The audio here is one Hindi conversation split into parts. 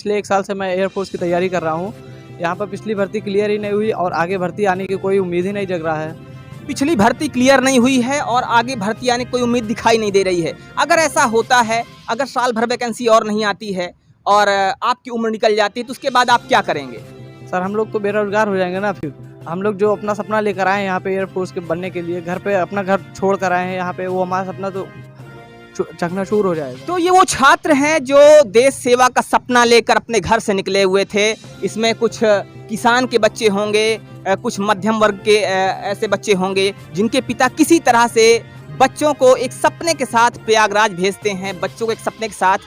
पिछले 1 साल से मैं एयरफोर्स की तैयारी कर रहा हूँ। यहाँ पर पिछली भर्ती क्लियर ही नहीं हुई और आगे भर्ती आने की कोई उम्मीद ही नहीं जग रहा है। पिछली भर्ती क्लियर नहीं हुई है और आगे भर्ती आने की कोई उम्मीद दिखाई नहीं दे रही है। अगर ऐसा होता है, अगर साल भर वैकेंसी और नहीं आती है और आपकी उम्र निकल जाती है तो उसके बाद आप क्या करेंगे? सर हम लोग तो बेरोजगार हो जाएंगे ना। फिर हम लोग जो अपना सपना लेकर आए हैं यहाँ पे एयरफोर्स के बनने के लिए, घर पे अपना घर छोड़ कर आए हैं यहाँ पे, वो हमारा सपना तो चकनाचूर हो जाएगा। तो ये वो छात्र हैं जो देश सेवा का सपना लेकर अपने घर से निकले हुए थे। इसमें कुछ किसान के बच्चे होंगे, कुछ मध्यम वर्ग के ऐसे बच्चे होंगे जिनके पिता किसी तरह से बच्चों को एक सपने के साथ प्रयागराज भेजते हैं, बच्चों को एक सपने के साथ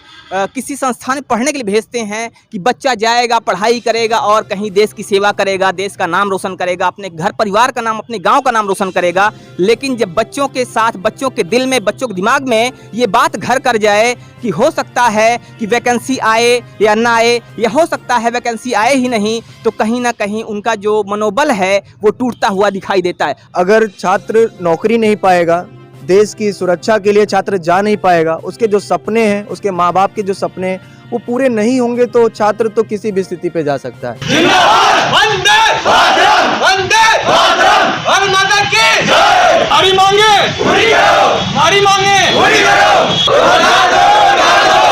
किसी संस्थान में पढ़ने के लिए भेजते हैं कि बच्चा जाएगा, पढ़ाई करेगा और कहीं देश की सेवा करेगा, देश का नाम रोशन करेगा, अपने घर परिवार का नाम, अपने गांव का नाम रोशन करेगा। लेकिन जब बच्चों के साथ, बच्चों के दिल में, बच्चों के दिमाग में ये बात घर कर जाए कि हो सकता है कि वैकेंसी आए या ना आए, या हो सकता है वैकेंसी आए ही नहीं, तो कहीं ना कहीं उनका जो मनोबल है वो टूटता हुआ दिखाई देता है। अगर छात्र नौकरी नहीं पाएगा, देश की सुरक्षा के लिए छात्र जा नहीं पाएगा, उसके जो सपने हैं, उसके माँ बाप के जो सपने हैं वो पूरे नहीं होंगे, तो छात्र तो किसी भी स्थिति पे जा सकता है। वंदे मातरम, वंदे मातरम, भारत माता की जय। हमारी मांगे पूरी करो, हमारी मांगे पूरी करो।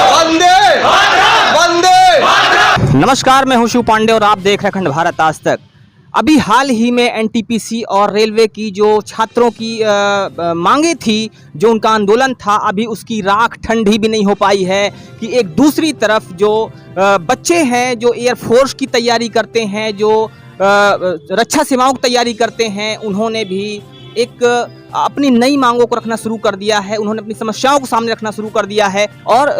वंदे मातरम, वंदे मातरम। नमस्कार, मैं हूं शिव पांडे और आप देख रहे हैं अखंड भारत आज तक। अभी हाल ही में एनटीपीसी और रेलवे की जो छात्रों की मांगे थी, जो उनका आंदोलन था, अभी उसकी राख ठंडी भी नहीं हो पाई है कि एक दूसरी तरफ जो बच्चे हैं जो एयरफोर्स की तैयारी करते हैं, जो रक्षा सेवाओं की तैयारी करते हैं, उन्होंने भी एक अपनी नई मांगों को रखना शुरू कर दिया है। उन्होंने अपनी समस्याओं को सामने रखना शुरू कर दिया है और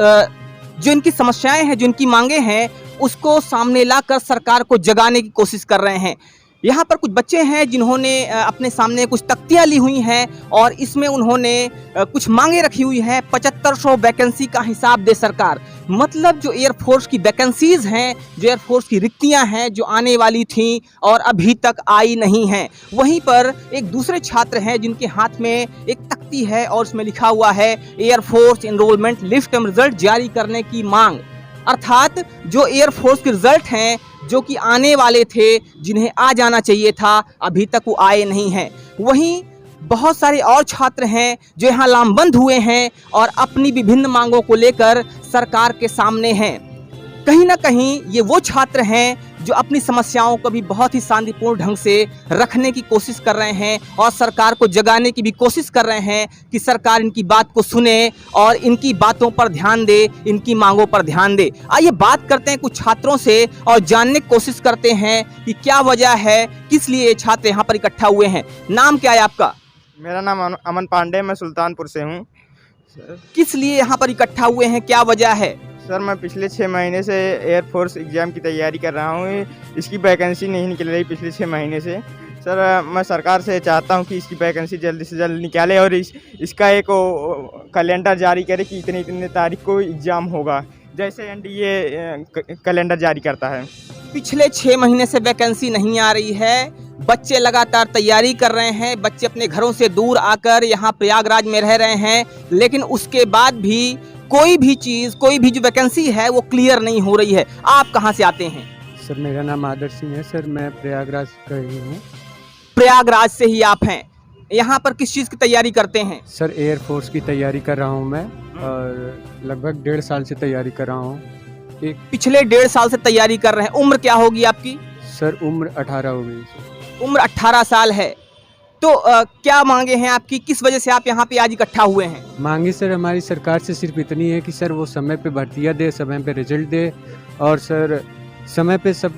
जो इनकी समस्याएं हैं, जो इनकी मांगे हैं, उसको सामने लाकर सरकार को जगाने की कोशिश कर रहे हैं। यहाँ पर कुछ बच्चे हैं जिन्होंने अपने सामने कुछ तख्तियाँ ली हुई हैं और इसमें उन्होंने कुछ मांगे रखी हुई हैं। 7500 वैकेंसी का हिसाब दे सरकार। मतलब जो एयरफोर्स की वैकेंसीज हैं, जो एयरफोर्स की रिक्तियाँ हैं, जो आने वाली थीं और अभी तक आई नहीं हैं। वहीं पर एक दूसरे छात्र हैं जिनके हाथ में एक तख्ती है और उसमें लिखा हुआ है एयरफोर्स एनरोलमेंट लिस्ट एवं रिजल्ट जारी करने की मांग। अर्थात जो एयरफोर्स के रिजल्ट हैं, जो कि आने वाले थे, जिन्हें आ जाना चाहिए था, अभी तक वो आए नहीं हैं। वहीं बहुत सारे और छात्र हैं जो यहाँ लामबंद हुए हैं और अपनी विभिन्न मांगों को लेकर सरकार के सामने हैं। कहीं ना कहीं ये वो छात्र हैं जो अपनी समस्याओं को भी बहुत ही शांतिपूर्ण ढंग से रखने की कोशिश कर रहे हैं और सरकार को जगाने की भी कोशिश कर रहे हैं कि सरकार इनकी बात को सुने और इनकी बातों पर ध्यान दे, इनकी मांगों पर ध्यान दे। आइए बात करते हैं कुछ छात्रों से और जानने की कोशिश करते हैं कि क्या वजह है, किस लिए ये छात्र यहाँ पर इकट्ठा हुए हैं। नाम क्या है आपका? मेरा नाम अमन पांडे, मैं सुल्तानपुर से हूँ। किस लिए यहाँ पर इकट्ठा हुए हैं, क्या वजह है? सर मैं पिछले 6 महीने से एयरफोर्स एग्ज़ाम की तैयारी कर रहा हूँ। इसकी वैकेंसी नहीं निकल रही पिछले 6 महीने से। सर मैं सरकार से चाहता हूँ कि इसकी वैकेंसी जल्दी से जल्द निकाले और इसका एक कैलेंडर जारी करे कि इतने तारीख को एग्ज़ाम होगा, जैसे एनडीए कैलेंडर जारी करता है। पिछले 6 महीने से वैकेंसी नहीं आ रही है, बच्चे लगातार तैयारी कर रहे हैं, बच्चे अपने घरों से दूर आकर यहाँ प्रयागराज में रह रहे हैं, लेकिन उसके बाद भी कोई भी चीज़, कोई भी जो वैकेंसी है वो क्लियर नहीं हो रही है। आप कहाँ से आते हैं? सर मेरा नाम आदर्श सिंह है सर, मैं प्रयागराज का ही हूँ। प्रयागराज से ही आप हैं। यहाँ पर किस चीज़ की तैयारी करते हैं? सर एयरफोर्स की तैयारी कर रहा हूँ मैं और लगभग 1.5 साल से तैयारी कर रहा हूँ। पिछले 1.5 साल से तैयारी कर रहे हैं। उम्र क्या होगी आपकी? सर उम्र 18 हो गई सर। उम्र 18 साल है। तो क्या मांगे हैं आपकी, किस वजह से आप यहाँ पे आज इकट्ठा हुए हैं? मांगे सर हमारी सरकार से सिर्फ इतनी है कि सर वो समय पे भर्तियाँ दे, समय पे रिजल्ट दे और सर समय पे सब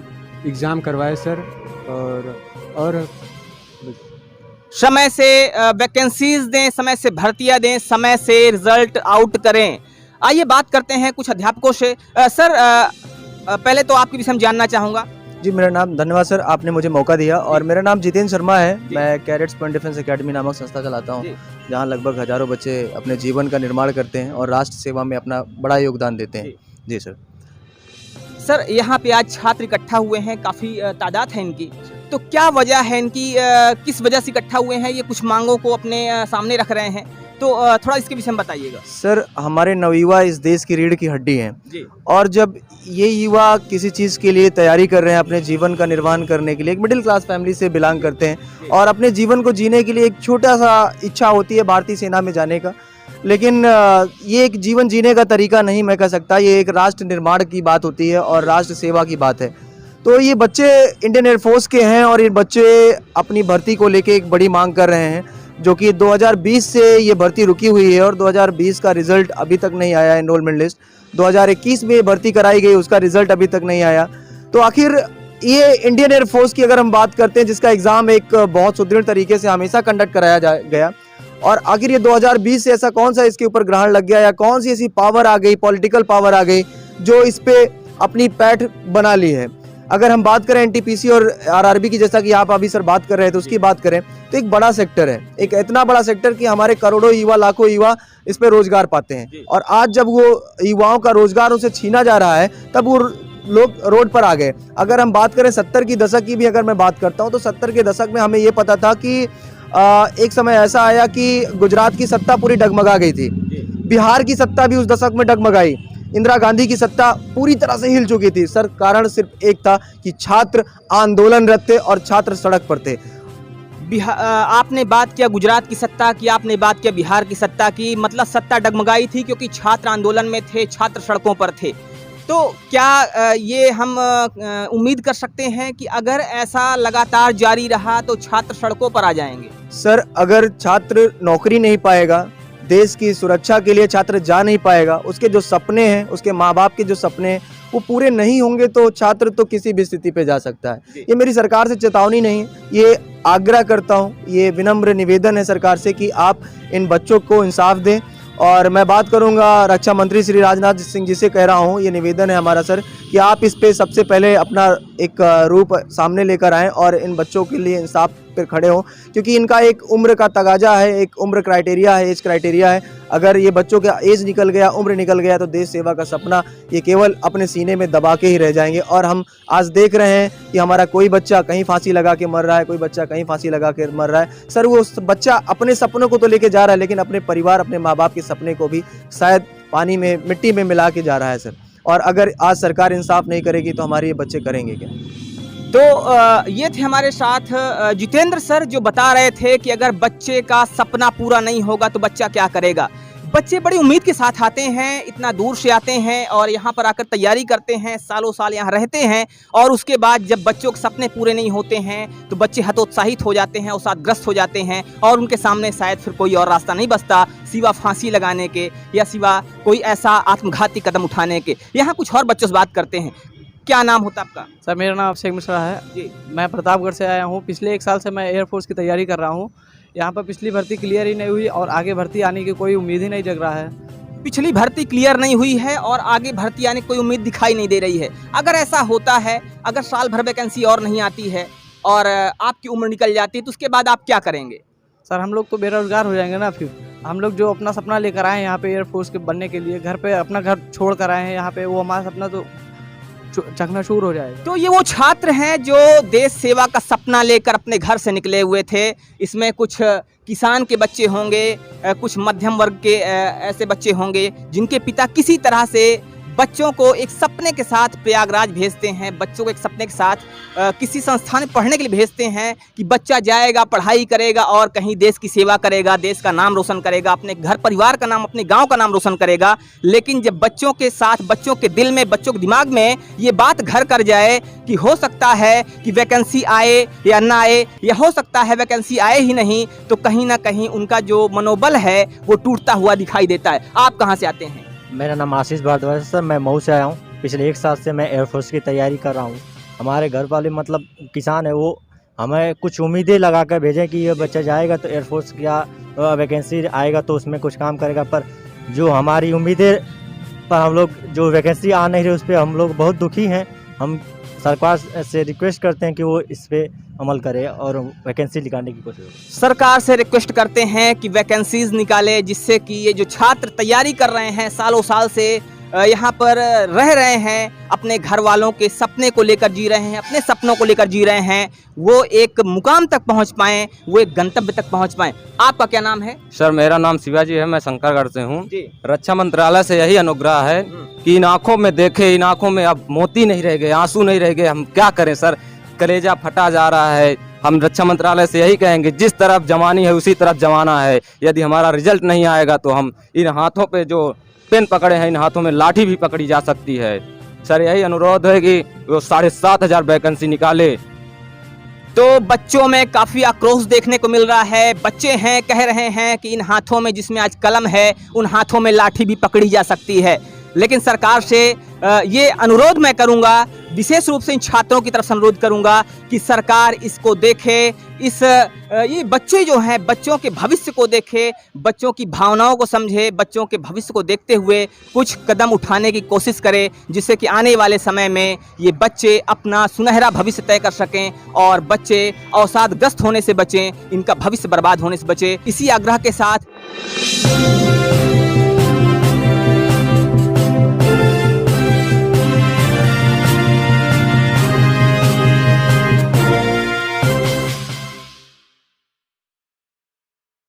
एग्ज़ाम करवाए सर, और समय से वैकेंसीज दें, समय से भर्तियाँ दें, समय से रिजल्ट आउट करें। आइए बात करते हैं कुछ अध्यापकों से। सर पहले तो आपके विषय में जानना चाहूँगा। जी मेरा नाम, धन्यवाद सर आपने मुझे मौका दिया। और मेरा नाम जितेंद्र शर्मा है। मैं कैडेट्स पॉइंट डिफेंस एकेडमी नामक संस्था चलाता हूँ, जहाँ लगभग हजारों बच्चे अपने जीवन का निर्माण करते हैं और राष्ट्र सेवा में अपना बड़ा योगदान देते हैं। जी सर। सर यहाँ पे आज छात्र इकट्ठा हुए हैं, काफ़ी तादाद है इनकी, तो क्या वजह है इनकी, किस वजह से इकट्ठा हुए हैं? ये कुछ मांगों को अपने सामने रख रहे हैं, तो थोड़ा इसके विषय में बताइएगा सर, हमारे नवयुवा इस देश की रीढ़ की हड्डी हैं जी। और जब ये युवा किसी चीज़ के लिए तैयारी कर रहे हैं, अपने जीवन का निर्वहन करने के लिए, एक मिडिल क्लास फैमिली से बिलोंग करते हैं और अपने जीवन को जीने के लिए एक छोटा सा इच्छा होती है भारतीय सेना में जाने का, लेकिन ये एक जीवन जीने का तरीका नहीं मैं कह सकता, ये एक राष्ट्र निर्माण की बात होती है और राष्ट्र सेवा की बात है। तो ये बच्चे इंडियन एयरफोर्स के हैं और ये बच्चे अपनी भर्ती को लेके एक बड़ी मांग कर रहे हैं, जो कि 2020 से ये भर्ती रुकी हुई है और 2020 का रिज़ल्ट अभी तक नहीं आया। एनरोलमेंट लिस्ट 2021 में भर्ती कराई गई, उसका रिज़ल्ट अभी तक नहीं आया। तो आखिर ये इंडियन एयरफोर्स की अगर हम बात करते हैं, जिसका एग्ज़ाम एक बहुत सुदृढ़ तरीके से हमेशा कंडक्ट कराया गया, और आखिर ये 2020 से ऐसा कौन सा इसके ऊपर ग्रहण लग गया या कौन सी ऐसी पावर आ गई, पॉलिटिकल पावर आ गई जो इस पे अपनी पैठ बना ली है। अगर हम बात करें एनटीपीसी और आरआरबी की, जैसा कि आप अभी सर बात कर रहे थे, तो उसकी बात करें तो एक बड़ा सेक्टर है, एक इतना बड़ा सेक्टर कि हमारे करोड़ों युवा, लाखों युवा इस पे रोजगार पाते हैं। और आज जब वो युवाओं का रोजगार उनसे छीना जा रहा है, तब वो लोग रोड पर आ गए। अगर हम बात करें 70 की दशक की भी अगर मैं बात करता हूँ, तो 70 के दशक में हमें ये पता था कि एक समय ऐसा आया कि गुजरात की सत्ता पूरी डगमगा गई थी, बिहार की सत्ता भी उस दशक में डगमगाई, इंदिरा गांधी की सत्ता पूरी तरह से हिल चुकी थी सर। कारण सिर्फ एक था कि छात्र आंदोलनरत थे और छात्र सड़क पर थे। आपने बात किया गुजरात की सत्ता की, आपने बात किया बिहार की सत्ता की, मतलब सत्ता डगमगाई थी क्योंकि छात्र आंदोलन में थे, छात्र सड़कों पर थे। तो क्या ये हम उम्मीद कर सकते हैं कि अगर ऐसा लगातार जारी रहा तो छात्र सड़कों पर आ जाएंगे? सर, अगर छात्र नौकरी नहीं पाएगा, देश की सुरक्षा के लिए छात्र जा नहीं पाएगा, उसके जो सपने हैं, उसके माँ बाप के जो सपने हैं वो पूरे नहीं होंगे, तो छात्र तो किसी भी स्थिति पे जा सकता है। ये मेरी सरकार से चेतावनी नहीं है, ये आग्रह करता हूँ, ये विनम्र निवेदन है सरकार से कि आप इन बच्चों को इंसाफ दें। और मैं बात करूंगा रक्षा मंत्री श्री राजनाथ सिंह जी से, कह रहा हूं, ये निवेदन है हमारा सर कि आप इस पे सबसे पहले अपना एक रूप सामने लेकर आएं और इन बच्चों के लिए इंसाफ पर खड़े हों, क्योंकि इनका एक उम्र का तगाजा है, एक उम्र क्राइटेरिया है, एज क्राइटेरिया है। अगर ये बच्चों का एज निकल गया, उम्र निकल गया, तो देश सेवा का सपना ये केवल अपने सीने में दबा के ही रह जाएंगे। और हम आज देख रहे हैं कि हमारा कोई बच्चा कहीं फांसी लगा के मर रहा है, कोई बच्चा कहीं फांसी लगा के मर रहा है। सर, वो बच्चा अपने सपनों को तो लेके जा रहा है, लेकिन अपने परिवार, अपने माँ बाप के सपने को भी शायद पानी में, मिट्टी में मिला के जा रहा है सर। और अगर आज सरकार इंसाफ नहीं करेगी तो हमारे ये बच्चे करेंगे क्या? तो ये थे हमारे साथ जितेंद्र सर, जो बता रहे थे कि अगर बच्चे का सपना पूरा नहीं होगा तो बच्चा क्या करेगा। बच्चे बड़ी उम्मीद के साथ आते हैं, इतना दूर से आते हैं और यहाँ पर आकर तैयारी करते हैं, सालों साल यहाँ रहते हैं, और उसके बाद जब बच्चों के सपने पूरे नहीं होते हैं तो बच्चे हतोत्साहित हो जाते हैं, अवसादग्रस्त हो जाते हैं और उनके सामने शायद फिर कोई और रास्ता नहीं बचता सिवा फांसी लगाने के या सिवा कोई ऐसा आत्मघाती कदम उठाने के। यहाँ कुछ और बच्चों से बात करते हैं। क्या नाम होता आपका? सर, मेरा नाम अभिषेक मिश्रा है जी। मैं प्रतापगढ़ से आया हूँ। पिछले 1 साल से मैं एयरफोर्स की तैयारी कर रहा हूँ। यहाँ पर पिछली भर्ती क्लियर ही नहीं हुई और आगे भर्ती आने की कोई उम्मीद ही नहीं जग रहा है। पिछली भर्ती क्लियर नहीं हुई है और आगे भर्ती आने की कोई उम्मीद दिखाई नहीं दे रही है। अगर ऐसा होता है, अगर साल भर वैकेंसी और नहीं आती है और आपकी उम्र निकल जाती है, तो उसके बाद आप क्या करेंगे? सर, हम लोग तो बेरोजगार हो जाएंगे ना। फिर हम लोग जो अपना सपना लेकर आए हैं यहाँ पे एयरफोर्स के बनने के लिए, घर पे अपना घर छोड़ कर आए हैं यहाँ पे, वो हमारा सपना तो चकनाचूर हो जाएगा। तो ये वो छात्र हैं जो देश सेवा का सपना लेकर अपने घर से निकले हुए थे। इसमें कुछ किसान के बच्चे होंगे, कुछ मध्यम वर्ग के ऐसे बच्चे होंगे जिनके पिता किसी तरह से बच्चों को एक सपने के साथ प्रयागराज भेजते हैं, बच्चों को एक सपने के साथ किसी संस्थान में पढ़ने के लिए भेजते हैं कि बच्चा जाएगा, पढ़ाई करेगा और कहीं देश की सेवा करेगा, देश का नाम रोशन करेगा, अपने घर परिवार का नाम, अपने गांव का नाम रोशन करेगा। लेकिन जब बच्चों के साथ, बच्चों के दिल में, बच्चों के दिमाग में ये बात घर कर जाए कि हो सकता है कि वैकेंसी आए या ना आए, या हो सकता है वैकेंसी आए ही नहीं, तो कहीं ना कहीं उनका जो मनोबल है वो टूटता हुआ दिखाई देता है। आप कहाँ से आते हैं? मेरा नाम आशीष भारद्वाज है सर, मैं मऊ से आया हूँ। पिछले 1 साल से मैं एयरफोर्स की तैयारी कर रहा हूँ। हमारे घर वाले मतलब किसान है, वो हमें कुछ उम्मीदें लगा कर भेजें कि ये बच्चा जाएगा तो एयरफोर्स का वैकेंसी आएगा तो उसमें कुछ काम करेगा, पर जो हमारी उम्मीदें पर हम लोग जो वैकेंसी आ नहीं रही उस पर हम लोग बहुत दुखी हैं। हम सरकार से रिक्वेस्ट करते हैं कि वो इस पे अमल करे और वैकेंसी निकालने की कोशिश करे। सरकार से रिक्वेस्ट करते हैं कि वैकेंसीज निकाले, जिससे कि ये जो छात्र तैयारी कर रहे हैं सालों साल से, यहाँ पर रह रहे हैं, अपने घर वालों के सपने को लेकर जी रहे हैं, अपने सपनों को लेकर जी रहे हैं, वो एक मुकाम तक पहुँच पाएँ, वो एक गंतव्य तक पहुँच पाएँ। आपका क्या नाम है? सर मेरा नाम शिवाजी है, मैं शंकरगढ़ से हूँ। जी। रक्षा मंत्रालय से यही अनुग्रह है कि इन आंखों में देखे, इन आंखों में अब मोती नहीं रह गए, आंसू नहीं रह गए, हम क्या करें सर, कलेजा फटा जा रहा है। हम रक्षा मंत्रालय से यही कहेंगे, जिस तरफ जवानी है उसी तरफ जमाना है। यदि हमारा रिजल्ट नहीं आएगा तो हम इन हाथों पे जो पेन पकड़े हैं, इन हाथों में लाठी भी पकड़ी जा सकती है। सर यही अनुरोध है कि वो 7,500 वैकेंसी निकाले। तो बच्चों में काफ़ी आक्रोश देखने को मिल रहा है। बच्चे हैं, कह रहे हैं कि इन हाथों में जिसमें आज कलम है, उन हाथों में लाठी भी पकड़ी जा सकती है। लेकिन सरकार से ये अनुरोध मैं करूंगा, विशेष रूप से इन छात्रों की तरफ से अनुरोध करूंगा कि सरकार इसको देखे, ये बच्चे जो हैं, बच्चों के भविष्य को देखे, बच्चों की भावनाओं को समझे, बच्चों के भविष्य को देखते हुए कुछ कदम उठाने की कोशिश करे, जिससे कि आने वाले समय में ये बच्चे अपना सुनहरा भविष्य तय कर सकें और बच्चे अवसादग्रस्त होने से बचें, इनका भविष्य बर्बाद होने से बचे। इसी आग्रह के साथ